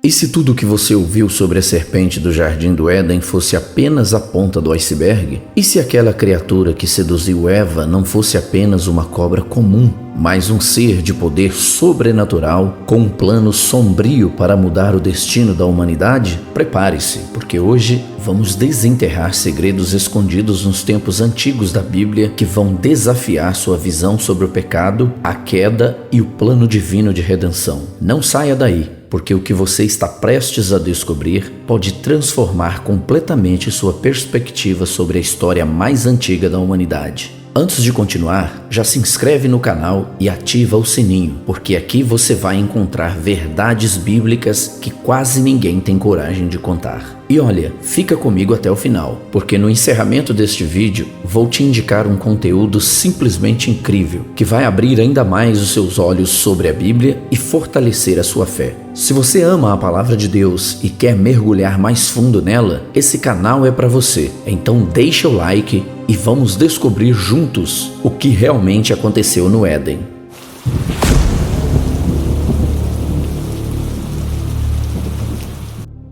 E se tudo o que você ouviu sobre a serpente do Jardim do Éden fosse apenas a ponta do iceberg? E se aquela criatura que seduziu Eva não fosse apenas uma cobra comum, mas um ser de poder sobrenatural com um plano sombrio para mudar o destino da humanidade? Prepare-se, porque hoje vamos desenterrar segredos escondidos nos tempos antigos da Bíblia que vão desafiar sua visão sobre o pecado, a queda e o plano divino de redenção. Não saia daí, porque o que você está prestes a descobrir pode transformar completamente sua perspectiva sobre a história mais antiga da humanidade. Antes de continuar, já se inscreve no canal e ativa o sininho, porque aqui você vai encontrar verdades bíblicas que quase ninguém tem coragem de contar. E olha, fica comigo até o final, porque no encerramento deste vídeo vou te indicar um conteúdo simplesmente incrível, que vai abrir ainda mais os seus olhos sobre a Bíblia e fortalecer a sua fé. Se você ama a palavra de Deus e quer mergulhar mais fundo nela, esse canal é para você. Então deixa o like e vamos descobrir juntos o que realmente aconteceu no Éden.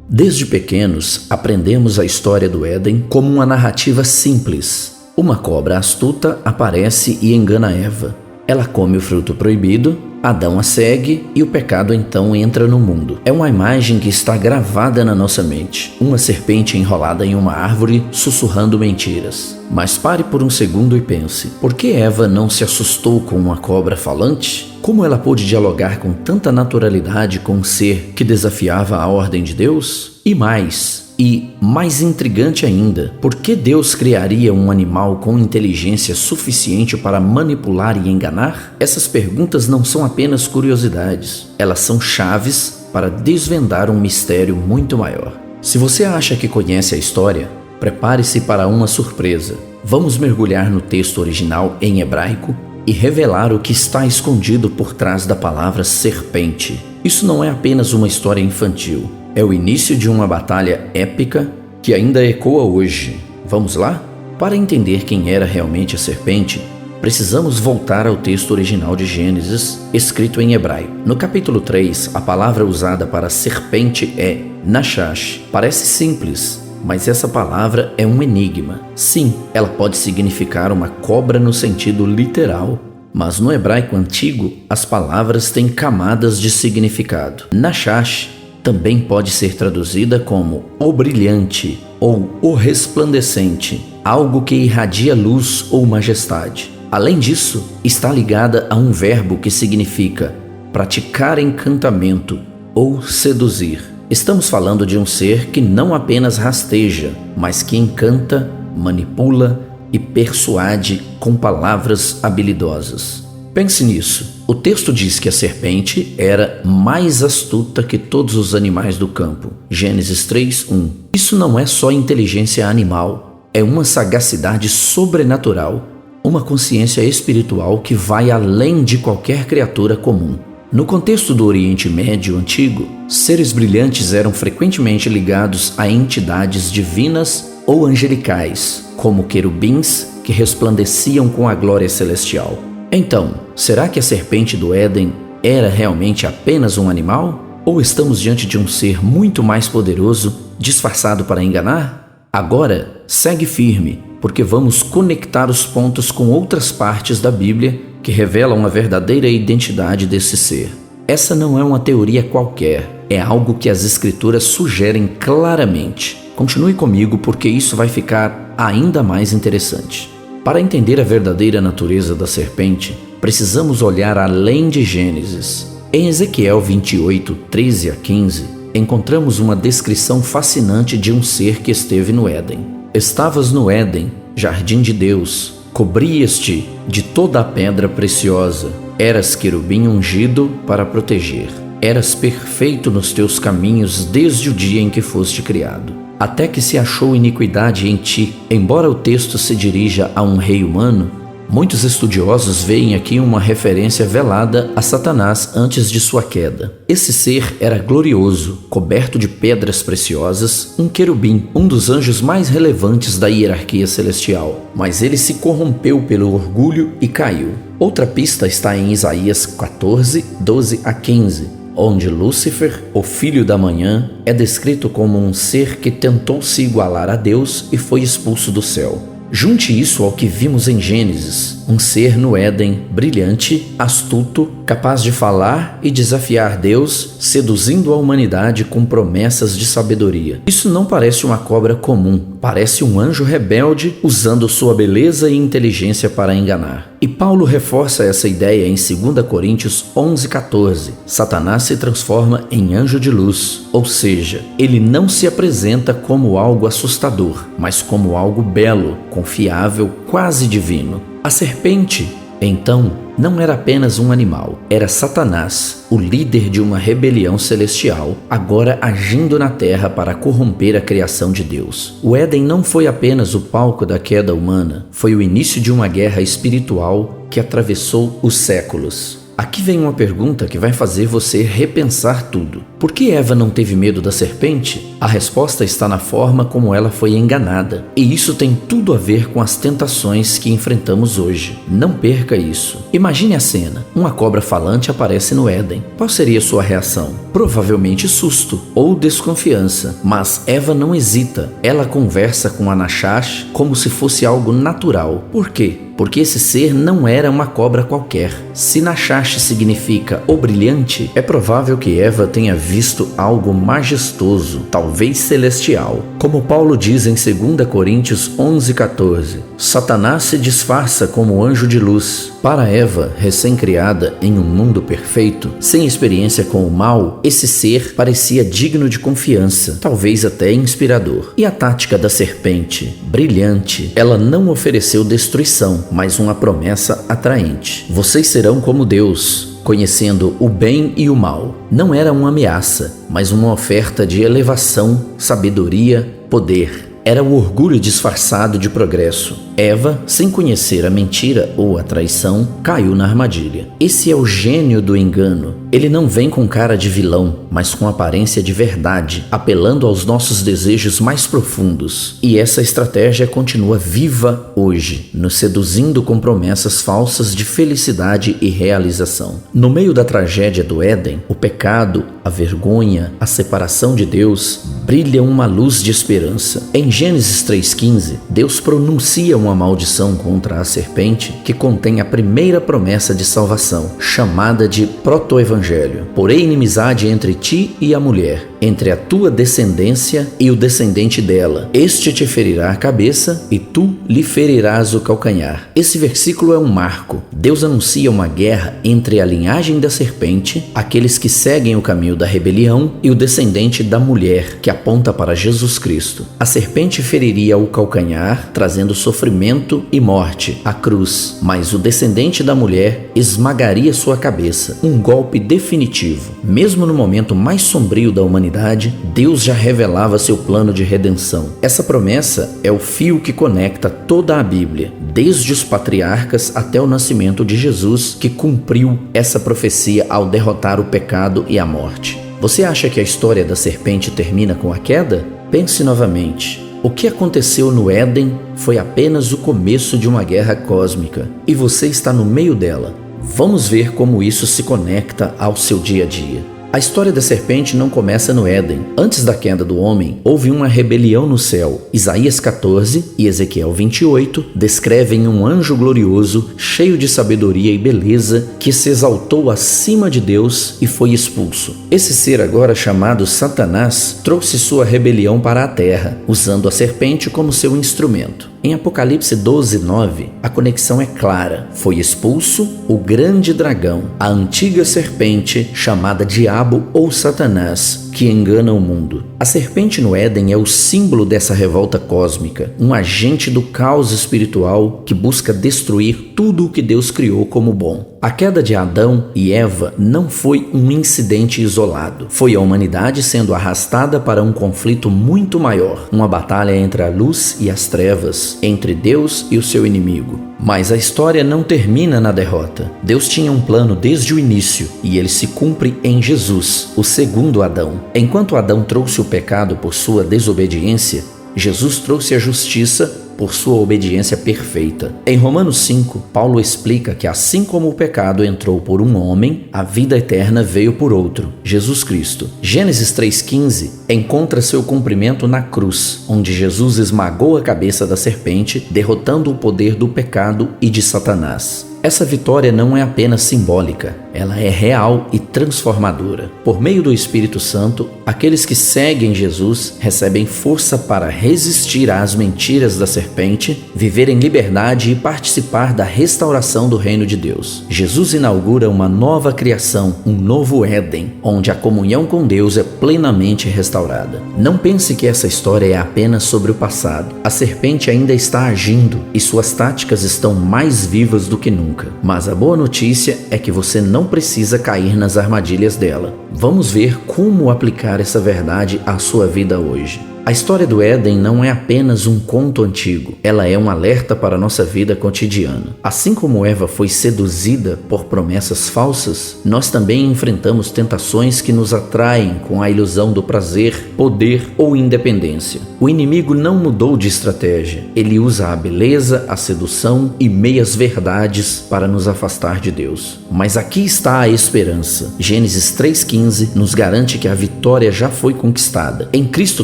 Desde pequenos, aprendemos a história do Éden como uma narrativa simples. Uma cobra astuta aparece e engana Eva. Ela come o fruto proibido, Adão a segue e o pecado então entra no mundo. É uma imagem que está gravada na nossa mente. Uma serpente enrolada em uma árvore, sussurrando mentiras. Mas pare por um segundo e pense, por que Eva não se assustou com uma cobra falante? Como ela pôde dialogar com tanta naturalidade com um ser que desafiava a ordem de Deus? E mais intrigante ainda, por que Deus criaria um animal com inteligência suficiente para manipular e enganar? Essas perguntas não são apenas curiosidades, elas são chaves para desvendar um mistério muito maior. Se você acha que conhece a história, prepare-se para uma surpresa. Vamos mergulhar no texto original em hebraico e revelar o que está escondido por trás da palavra serpente. Isso não é apenas uma história infantil. É o início de uma batalha épica que ainda ecoa hoje. Vamos lá? Para entender quem era realmente a serpente, precisamos voltar ao texto original de Gênesis, escrito em hebraico. No capítulo 3, a palavra usada para serpente é Nashash. Parece simples, mas essa palavra é um enigma. Sim, ela pode significar uma cobra no sentido literal, mas no hebraico antigo, as palavras têm camadas de significado. Nashash também pode ser traduzida como o brilhante ou o resplandecente, algo que irradia luz ou majestade. Além disso, está ligada a um verbo que significa praticar encantamento ou seduzir. Estamos falando de um ser que não apenas rasteja, mas que encanta, manipula e persuade com palavras habilidosas. Pense nisso. O texto diz que a serpente era mais astuta que todos os animais do campo. Gênesis 3:1. Isso não é só inteligência animal, é uma sagacidade sobrenatural, uma consciência espiritual que vai além de qualquer criatura comum. No contexto do Oriente Médio antigo, seres brilhantes eram frequentemente ligados a entidades divinas ou angelicais, como querubins que resplandeciam com a glória celestial. Então, será que a serpente do Éden era realmente apenas um animal? Ou estamos diante de um ser muito mais poderoso, disfarçado para enganar? Agora, segue firme, porque vamos conectar os pontos com outras partes da Bíblia que revelam a verdadeira identidade desse ser. Essa não é uma teoria qualquer, é algo que as Escrituras sugerem claramente. Continue comigo, porque isso vai ficar ainda mais interessante. Para entender a verdadeira natureza da serpente, precisamos olhar além de Gênesis. Em Ezequiel 28, 13 a 15, encontramos uma descrição fascinante de um ser que esteve no Éden. Estavas no Éden, jardim de Deus, cobrias-te de toda a pedra preciosa, eras querubim ungido para proteger. Eras perfeito nos teus caminhos desde o dia em que foste criado. Até que se achou iniquidade em ti. Embora o texto se dirija a um rei humano, muitos estudiosos veem aqui uma referência velada a Satanás antes de sua queda. Esse ser era glorioso, coberto de pedras preciosas, um querubim, um dos anjos mais relevantes da hierarquia celestial. Mas ele se corrompeu pelo orgulho e caiu. Outra pista está em Isaías 14, 12 a 15. onde Lúcifer, o filho da manhã, é descrito como um ser que tentou se igualar a Deus e foi expulso do céu. Junte isso ao que vimos em Gênesis, um ser no Éden brilhante, astuto, capaz de falar e desafiar Deus, seduzindo a humanidade com promessas de sabedoria. Isso não parece uma cobra comum, parece um anjo rebelde usando sua beleza e inteligência para enganar. E Paulo reforça essa ideia em 2 Coríntios 11:14. Satanás se transforma em anjo de luz, ou seja, ele não se apresenta como algo assustador, mas como algo belo, confiável, quase divino. A serpente, então, não era apenas um animal, era Satanás, o líder de uma rebelião celestial, agora agindo na terra para corromper a criação de Deus. O Éden não foi apenas o palco da queda humana, foi o início de uma guerra espiritual que atravessou os séculos. Aqui vem uma pergunta que vai fazer você repensar tudo. Por que Eva não teve medo da serpente? A resposta está na forma como ela foi enganada. E isso tem tudo a ver com as tentações que enfrentamos hoje. Não perca isso. Imagine a cena. Uma cobra falante aparece no Éden. Qual seria sua reação? Provavelmente susto ou desconfiança. Mas Eva não hesita. Ela conversa com Anaxash como se fosse algo natural. Por quê? Porque esse ser não era uma cobra qualquer. Se Naxash significa o brilhante, é provável que Eva tenha visto algo majestoso, talvez celestial. Como Paulo diz em 2 Coríntios 11:14, Satanás se disfarça como anjo de luz. Para Eva, recém-criada em um mundo perfeito, sem experiência com o mal, esse ser parecia digno de confiança, talvez até inspirador. E a tática da serpente? Brilhante. Ela não ofereceu destruição, mas uma promessa atraente. Vocês serão como Deus, conhecendo o bem e o mal. Não era uma ameaça, mas uma oferta de elevação, sabedoria, poder. Era o orgulho disfarçado de progresso. Eva, sem conhecer a mentira ou a traição, caiu na armadilha. Esse é o gênio do engano. Ele não vem com cara de vilão, mas com aparência de verdade, apelando aos nossos desejos mais profundos. E essa estratégia continua viva hoje, nos seduzindo com promessas falsas de felicidade e realização. No meio da tragédia do Éden, o pecado, a vergonha, a separação de Deus, brilha uma luz de esperança. Em Gênesis 3:15, Deus pronuncia uma maldição contra a serpente que contém a primeira promessa de salvação, chamada de proto-evangelho. Porém, inimizade entre ti e a mulher, entre a tua descendência e o descendente dela. Este te ferirá a cabeça e tu lhe ferirás o calcanhar. Esse versículo é um marco. Deus anuncia uma guerra entre a linhagem da serpente, aqueles que seguem o caminho da rebelião, e o descendente da mulher, que aponta para Jesus Cristo. A serpente feriria o calcanhar, trazendo sofrimento e morte, a cruz, mas o descendente da mulher esmagaria sua cabeça, um golpe definitivo. Mesmo no momento mais sombrio da humanidade, Deus já revelava seu plano de redenção. Essa promessa é o fio que conecta toda a Bíblia, desde os patriarcas até o nascimento de Jesus, que cumpriu essa profecia ao derrotar o pecado e a morte. Você acha que a história da serpente termina com a queda? Pense novamente. O que aconteceu no Éden foi apenas o começo de uma guerra cósmica, e você está no meio dela. Vamos ver como isso se conecta ao seu dia a dia. A história da serpente não começa no Éden. Antes da queda do homem, houve uma rebelião no céu. Isaías 14 e Ezequiel 28 descrevem um anjo glorioso, cheio de sabedoria e beleza, que se exaltou acima de Deus e foi expulso. Esse ser, agora chamado Satanás, trouxe sua rebelião para a terra, usando a serpente como seu instrumento. Em Apocalipse 12:9, a conexão é clara. Foi expulso o grande dragão, a antiga serpente chamada Diabo ou Satanás, que engana o mundo. A serpente no Éden é o símbolo dessa revolta cósmica, um agente do caos espiritual que busca destruir tudo o que Deus criou como bom. A queda de Adão e Eva não foi um incidente isolado. Foi a humanidade sendo arrastada para um conflito muito maior, uma batalha entre a luz e as trevas, entre Deus e o seu inimigo. Mas a história não termina na derrota. Deus tinha um plano desde o início, e ele se cumpre em Jesus, o segundo Adão. Enquanto Adão trouxe o pecado por sua desobediência, Jesus trouxe a justiça por sua obediência perfeita. Em Romanos 5, Paulo explica que assim como o pecado entrou por um homem, a vida eterna veio por outro, Jesus Cristo. Gênesis 3,15 encontra seu cumprimento na cruz, onde Jesus esmagou a cabeça da serpente, derrotando o poder do pecado e de Satanás. Essa vitória não é apenas simbólica, ela é real e transformadora. Por meio do Espírito Santo, aqueles que seguem Jesus recebem força para resistir às mentiras da serpente, viver em liberdade e participar da restauração do reino de Deus. Jesus inaugura uma nova criação, um novo Éden, onde a comunhão com Deus é plenamente restaurada. Não pense que essa história é apenas sobre o passado. A serpente ainda está agindo e suas táticas estão mais vivas do que nunca. Mas a boa notícia é que você não precisa cair nas armadilhas dela. Vamos ver como aplicar essa verdade à sua vida hoje. A história do Éden não é apenas um conto antigo, ela é um alerta para a nossa vida cotidiana. Assim como Eva foi seduzida por promessas falsas, nós também enfrentamos tentações que nos atraem com a ilusão do prazer, poder ou independência. O inimigo não mudou de estratégia, ele usa a beleza, a sedução e meias verdades para nos afastar de Deus. Mas aqui está a esperança. Gênesis 3,15 nos garante que a vitória já foi conquistada. Em Cristo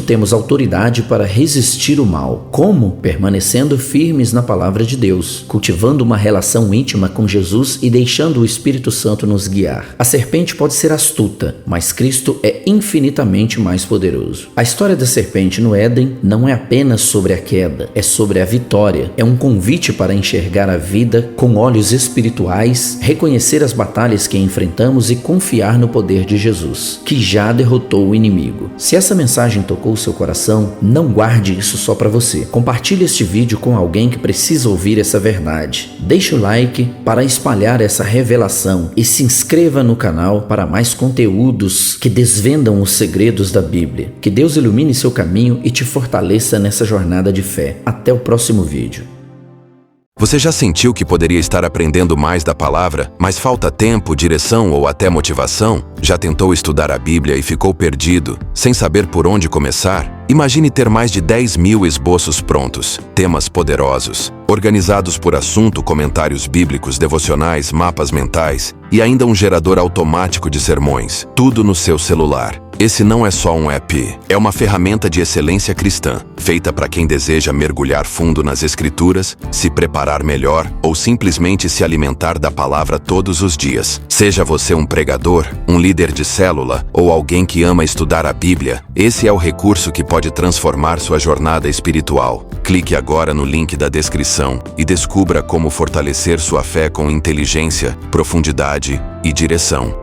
temos autoridade para resistir o mal. Como? Permanecendo firmes na palavra de Deus, cultivando uma relação íntima com Jesus e deixando o Espírito Santo nos guiar. A serpente pode ser astuta, mas Cristo é infinitamente mais poderoso. A história da serpente no Éden não é apenas sobre a queda, é sobre a vitória. É um convite para enxergar a vida com olhos espirituais, reconhecer as batalhas que enfrentamos e confiar no poder de Jesus, que já derrotou o inimigo. Se essa mensagem tocou o seu coração, não guarde isso só para você. Compartilhe este vídeo com alguém que precisa ouvir essa verdade. Deixe o like para espalhar essa revelação e se inscreva no canal para mais conteúdos que desvendam os segredos da Bíblia. Que Deus ilumine seu caminho e te fortaleça nessa jornada de fé. Até o próximo vídeo. Você já sentiu que poderia estar aprendendo mais da palavra, mas falta tempo, direção ou até motivação? Já tentou estudar a Bíblia e ficou perdido, sem saber por onde começar? Imagine ter mais de 10.000 esboços prontos, temas poderosos, organizados por assunto, comentários bíblicos, devocionais, mapas mentais e ainda um gerador automático de sermões, tudo no seu celular. Esse não é só um app, é uma ferramenta de excelência cristã, feita para quem deseja mergulhar fundo nas Escrituras, se preparar melhor ou simplesmente se alimentar da palavra todos os dias. Seja você um pregador, um líder de célula ou alguém que ama estudar a Bíblia, esse é o recurso que pode transformar sua jornada espiritual. Clique agora no link da descrição e descubra como fortalecer sua fé com inteligência, profundidade e direção.